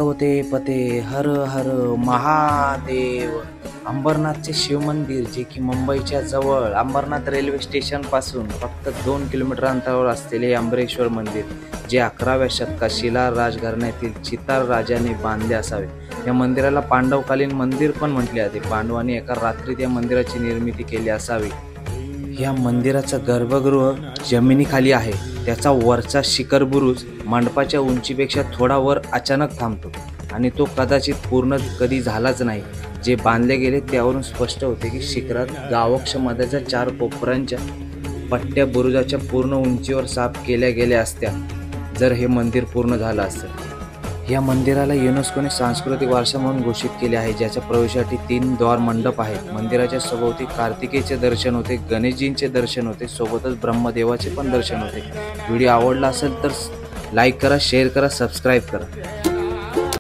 होते पते हर हर महादेव. अंबरनाथचे शिवमंदिर जे की मुंबईच्या जवळ अंबरनाथ रेल्वे स्टेशन पासून फक्त 2 किलोमीटर अंतरावर असलेले अंबरेश्वर मंदिर, जे 11व्या शतकात शिलार राजघराण्यातील चितार राजाने बांधले असावे. या मंदिराला पांडवकालीन मंदिर पण म्हटले जाते. पांडवांनी एका रात्रीत या मंदिराची निर्मिती केली असावी. या मंदिराचं गर्भगृह जमिनीखाली आहे. त्याचा वरचा शिखर बुरुज मंडपाच्या उंचीपेक्षा थोडा वर अचानक थांबतो आणि तो कदाचित पूर्ण कधी झालाच नाही. जे बांधले गेले त्यावरून स्पष्ट होते की शिखरात गावक्षमध्याच्या 4 कोपऱ्यांच्या पट्ट्या बुरुजाच्या पूर्ण उंचीवर साफ केल्या गेल्या असत्या जर हे मंदिर पूर्ण झालं असतं. या मंदिराला युनेस्कोने सांस्कृतिक वारसा म्हणून घोषित केले आहे, ज्याच्या प्रवेशासाठी 3 द्वार मंडप आहेत. मंदिराच्या सभोवती कार्तिकेयचे दर्शन होते, गणेशजींचे दर्शन होते, सोबतच ब्रह्मदेवाचे पण दर्शन होते. व्हिडिओ आवडला असेल तर लाईक करा, शेअर करा, सबस्क्राईब करा.